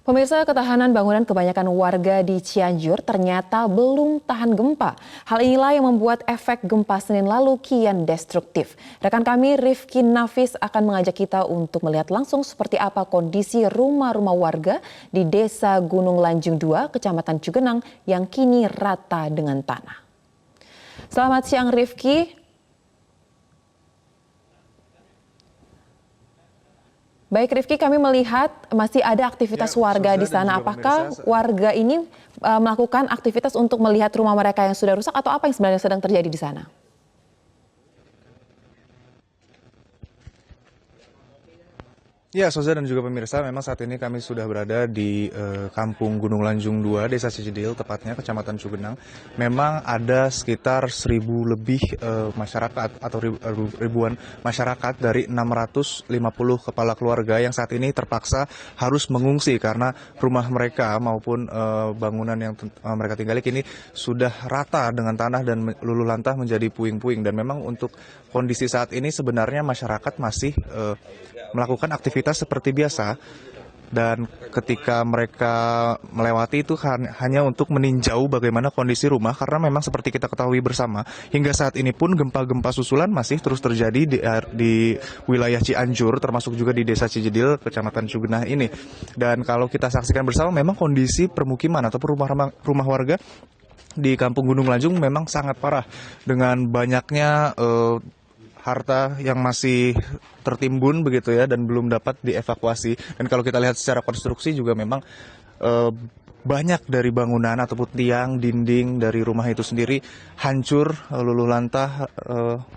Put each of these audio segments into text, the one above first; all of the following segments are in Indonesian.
Pemirsa, ketahanan bangunan kebanyakan warga di Cianjur ternyata belum tahan gempa. Hal inilah yang membuat efek gempa Senin lalu kian destruktif. Rekan kami Rifki Nafis akan mengajak kita untuk melihat langsung seperti apa kondisi rumah-rumah warga di Desa Gunung Lanjung 2, Kecamatan Cugenang yang kini rata dengan tanah. Selamat siang Rifki. Baik Rifki, kami melihat masih ada aktivitas warga di sana. Apakah warga ini melakukan aktivitas untuk melihat rumah mereka yang sudah rusak atau apa yang sebenarnya sedang terjadi di sana? Ya, Soza dan juga pemirsa, memang saat ini kami sudah berada di Kampung Gunung Lanjung 2, Desa Cijedil, tepatnya Kecamatan Cugenang. Memang ada sekitar 1.000 lebih masyarakat atau ribuan masyarakat dari 650 kepala keluarga yang saat ini terpaksa harus mengungsi karena rumah mereka maupun bangunan yang mereka tinggali kini sudah rata dengan tanah dan luluh lantah menjadi puing-puing. Dan memang untuk kondisi saat ini sebenarnya masyarakat masih melakukan aktivitas seperti biasa, dan ketika mereka melewati itu hanya untuk meninjau bagaimana kondisi rumah, karena memang seperti kita ketahui bersama hingga saat ini pun gempa-gempa susulan masih terus terjadi di wilayah Cianjur, termasuk juga di Desa Cijedil, Kecamatan Cugenang ini. Dan kalau kita saksikan bersama, memang kondisi permukiman ataupun rumah warga di Kampung Gunung Lanjung memang sangat parah dengan banyaknya harta yang masih tertimbun begitu ya, dan belum dapat dievakuasi. Dan kalau kita lihat secara konstruksi juga memang banyak dari bangunan ataupun tiang, dinding dari rumah itu sendiri hancur, luluh lantah,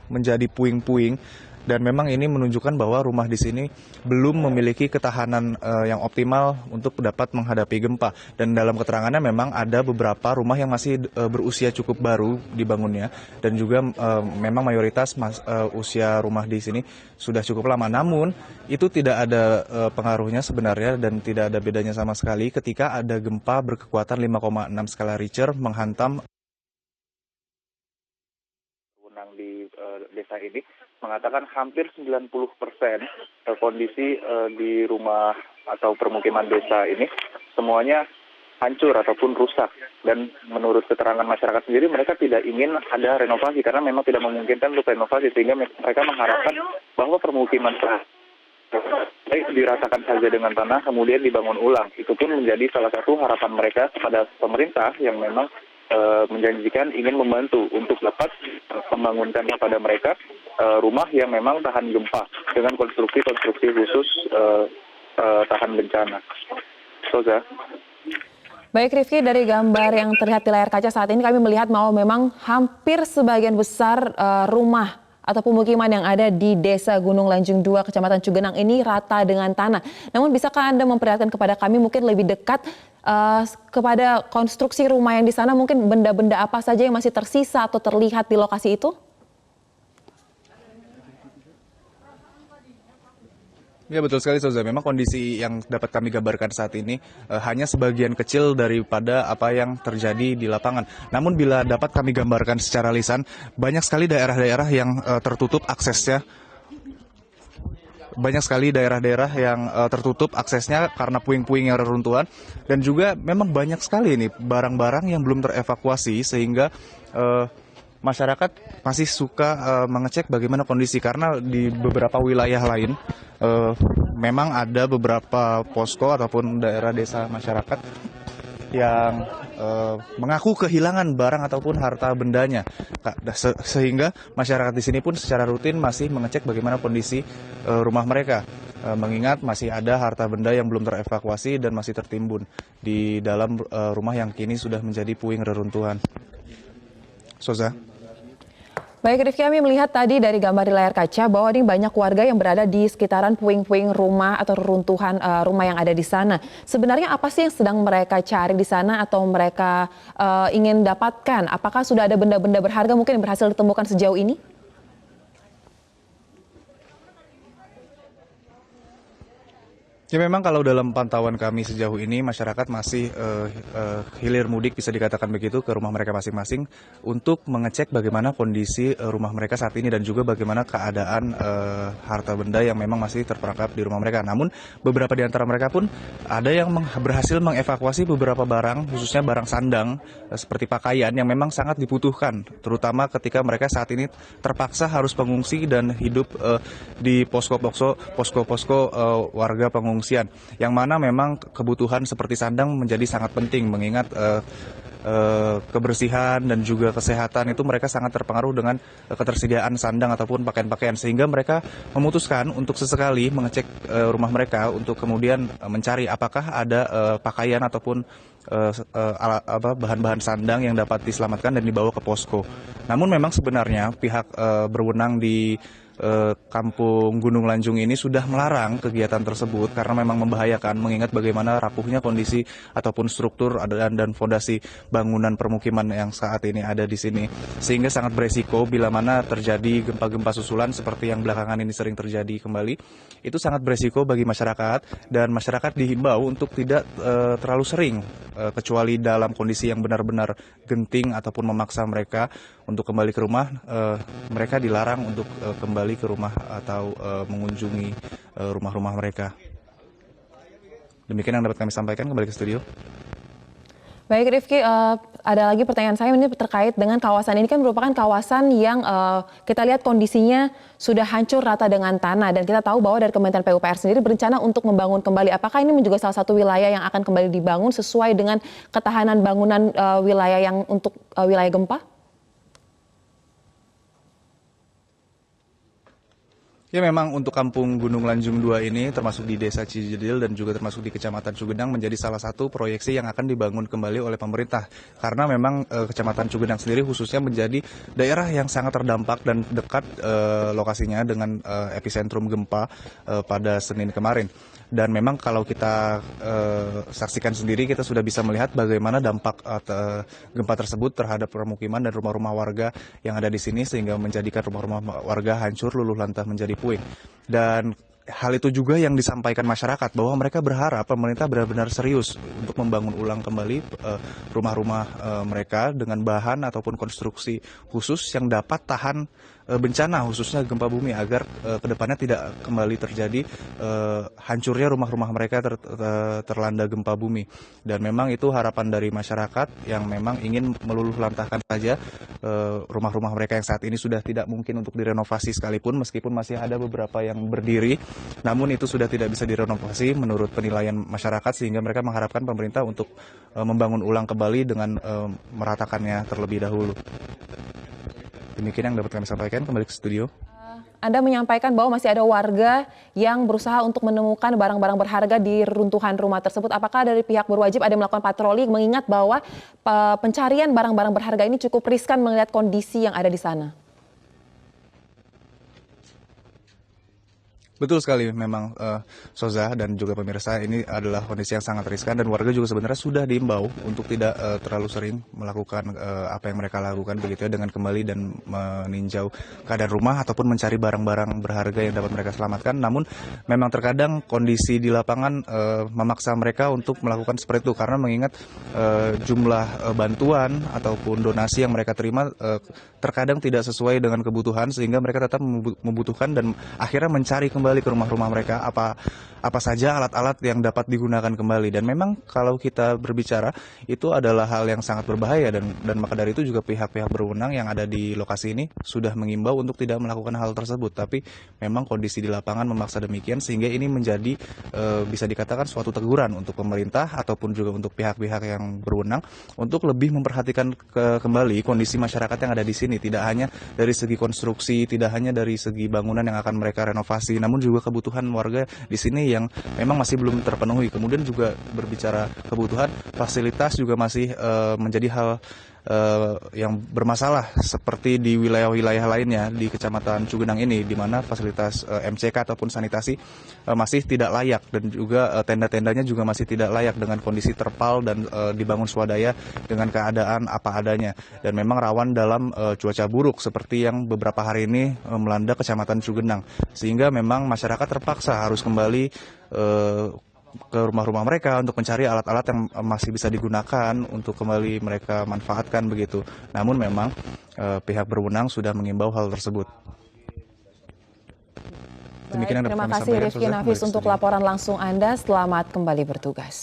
menjadi puing-puing. Dan memang ini menunjukkan bahwa rumah di sini belum memiliki ketahanan yang optimal untuk dapat menghadapi gempa. Dan dalam keterangannya memang ada beberapa rumah yang masih berusia cukup baru dibangunnya, dan juga memang mayoritas usia rumah di sini sudah cukup lama. Namun itu tidak ada pengaruhnya sebenarnya, dan tidak ada bedanya sama sekali ketika ada gempa berkekuatan 5,6 skala Richter menghantam di desa ini. Mengatakan hampir 90% kondisi di rumah atau permukiman desa ini semuanya hancur ataupun rusak. Dan menurut keterangan masyarakat sendiri, mereka tidak ingin ada renovasi karena memang tidak memungkinkan untuk renovasi, sehingga mereka mengharapkan bahwa permukiman diratakan saja dengan tanah kemudian dibangun ulang. Itu pun menjadi salah satu harapan mereka kepada pemerintah yang memang menjanjikan ingin membantu untuk dapat membangunkan kepada mereka rumah yang memang tahan gempa dengan konstruksi-konstruksi khusus tahan bencana. Soza. Baik Rifki, dari gambar yang terlihat di layar kaca saat ini kami melihat bahwa memang hampir sebagian besar rumah atau pemukiman yang ada di Desa Gunung Lanjung 2, Kecamatan Cugenang ini rata dengan tanah. Namun bisakah Anda memperlihatkan kepada kami mungkin lebih dekat kepada konstruksi rumah yang di sana, mungkin benda-benda apa saja yang masih tersisa atau terlihat di lokasi itu? Ya, betul sekali Soza. Memang kondisi yang dapat kami gambarkan saat ini hanya sebagian kecil daripada apa yang terjadi di lapangan. Namun bila dapat kami gambarkan secara lisan, banyak sekali daerah-daerah yang tertutup aksesnya. Banyak sekali daerah-daerah yang tertutup aksesnya karena puing-puing yang reruntuhan. Dan juga memang banyak sekali nih barang-barang yang belum terevakuasi, sehingga masyarakat masih suka mengecek bagaimana kondisi, karena di beberapa wilayah lain memang ada beberapa posko ataupun daerah desa masyarakat yang mengaku kehilangan barang ataupun harta bendanya, sehingga masyarakat di sini pun secara rutin masih mengecek bagaimana kondisi rumah mereka, mengingat masih ada harta benda yang belum terevakuasi dan masih tertimbun di dalam rumah yang kini sudah menjadi puing reruntuhan. Soza. Baik Rifki, kami melihat tadi dari gambar di layar kaca bahwa ini banyak warga yang berada di sekitaran puing-puing rumah atau reruntuhan rumah yang ada di sana. Sebenarnya apa sih yang sedang mereka cari di sana atau mereka ingin dapatkan? Apakah sudah ada benda-benda berharga mungkin yang berhasil ditemukan sejauh ini? Ya memang kalau dalam pantauan kami sejauh ini masyarakat masih hilir mudik bisa dikatakan begitu ke rumah mereka masing-masing untuk mengecek bagaimana kondisi rumah mereka saat ini dan juga bagaimana keadaan harta benda yang memang masih terperangkap di rumah mereka. Namun beberapa di antara mereka pun ada yang berhasil mengevakuasi beberapa barang, khususnya barang sandang seperti pakaian yang memang sangat dibutuhkan, terutama ketika mereka saat ini terpaksa harus pengungsi dan hidup di posko-posko warga pengungsian, yang mana memang kebutuhan seperti sandang menjadi sangat penting mengingat kebersihan dan juga kesehatan itu mereka sangat terpengaruh dengan ketersediaan sandang ataupun pakaian-pakaian, sehingga mereka memutuskan untuk sesekali mengecek rumah mereka untuk kemudian mencari apakah ada pakaian ataupun bahan-bahan sandang yang dapat diselamatkan dan dibawa ke posko. Namun memang sebenarnya pihak berwenang di Kampung Gunung Lanjung ini sudah melarang kegiatan tersebut karena memang membahayakan mengingat bagaimana rapuhnya kondisi ataupun struktur dan fondasi bangunan permukiman yang saat ini ada di sini, sehingga sangat beresiko bila mana terjadi gempa-gempa susulan seperti yang belakangan ini sering terjadi kembali. Itu sangat beresiko bagi masyarakat, dan masyarakat dihimbau untuk tidak terlalu sering kecuali dalam kondisi yang benar-benar genting ataupun memaksa mereka untuk kembali ke rumah. Mereka dilarang untuk kembali ke rumah atau mengunjungi rumah-rumah mereka. Demikian yang dapat kami sampaikan, kembali ke studio. Baik Rifki, ada lagi pertanyaan saya ini terkait dengan kawasan ini, kan merupakan kawasan yang kita lihat kondisinya sudah hancur rata dengan tanah, dan kita tahu bahwa dari Kementerian PUPR sendiri berencana untuk membangun kembali. Apakah ini juga salah satu wilayah yang akan kembali dibangun sesuai dengan ketahanan bangunan wilayah yang untuk wilayah gempa? Ya memang untuk Kampung Gunung Lanjung 2 ini termasuk di Desa Cijedil dan juga termasuk di Kecamatan Cugenang menjadi salah satu proyeksi yang akan dibangun kembali oleh pemerintah. Karena memang Kecamatan Cugenang sendiri khususnya menjadi daerah yang sangat terdampak dan dekat lokasinya dengan epicentrum gempa pada Senin kemarin. Dan memang kalau kita saksikan sendiri, kita sudah bisa melihat bagaimana dampak gempa tersebut terhadap permukiman dan rumah-rumah warga yang ada di sini, sehingga menjadikan rumah-rumah warga hancur luluh lantah menjadi puing. Dan hal itu juga yang disampaikan masyarakat, bahwa mereka berharap pemerintah benar-benar serius untuk membangun ulang kembali rumah-rumah mereka dengan bahan ataupun konstruksi khusus yang dapat tahan bencana, khususnya gempa bumi, agar kedepannya tidak kembali terjadi hancurnya rumah-rumah mereka terlanda gempa bumi. Dan memang itu harapan dari masyarakat yang memang ingin meluluh lantahkan saja rumah-rumah mereka yang saat ini sudah tidak mungkin untuk direnovasi sekalipun, meskipun masih ada beberapa yang berdiri, namun itu sudah tidak bisa direnovasi menurut penilaian masyarakat, sehingga mereka mengharapkan pemerintah untuk membangun ulang kembali dengan meratakannya terlebih dahulu. Demikian yang dapat kami sampaikan, kembali ke studio. Anda menyampaikan bahwa masih ada warga yang berusaha untuk menemukan barang-barang berharga di runtuhan rumah tersebut. Apakah dari pihak berwajib ada melakukan patroli, mengingat bahwa pencarian barang-barang berharga ini cukup riskan melihat kondisi yang ada di sana? Betul sekali, memang Soza dan juga pemirsa, ini adalah kondisi yang sangat riskan, dan warga juga sebenarnya sudah diimbau untuk tidak terlalu sering melakukan apa yang mereka lakukan begitu ya, dengan kembali dan meninjau keadaan rumah ataupun mencari barang-barang berharga yang dapat mereka selamatkan. Namun memang terkadang kondisi di lapangan memaksa mereka untuk melakukan seperti itu, karena mengingat jumlah bantuan ataupun donasi yang mereka terima terkadang tidak sesuai dengan kebutuhan, sehingga mereka tetap membutuhkan dan akhirnya mencari kembali ke rumah-rumah mereka apa saja alat-alat yang dapat digunakan kembali. Dan memang kalau kita berbicara, itu adalah hal yang sangat berbahaya, dan maka dari itu juga pihak-pihak berwenang yang ada di lokasi ini sudah mengimbau untuk tidak melakukan hal tersebut. Tapi memang kondisi di lapangan memaksa demikian, sehingga ini menjadi bisa dikatakan suatu teguran untuk pemerintah ataupun juga untuk pihak-pihak yang berwenang untuk lebih memperhatikan kembali kondisi masyarakat yang ada di sini, tidak hanya dari segi konstruksi, tidak hanya dari segi bangunan yang akan mereka renovasi, namun juga kebutuhan warga di sini yang memang masih belum terpenuhi. Kemudian juga berbicara kebutuhan, fasilitas juga masih menjadi hal yang bermasalah seperti di wilayah-wilayah lainnya di Kecamatan Cugenang ini, di mana fasilitas MCK ataupun sanitasi masih tidak layak, dan juga tenda-tendanya juga masih tidak layak dengan kondisi terpal dan dibangun swadaya dengan keadaan apa adanya, dan memang rawan dalam cuaca buruk seperti yang beberapa hari ini melanda Kecamatan Cugenang, sehingga memang masyarakat terpaksa harus kembali ke rumah-rumah mereka untuk mencari alat-alat yang masih bisa digunakan untuk kembali mereka manfaatkan begitu. Namun memang pihak berwenang sudah mengimbau hal tersebut. Baik, terima kasih Rifki Nafis untuk laporan langsung Anda. Selamat kembali bertugas.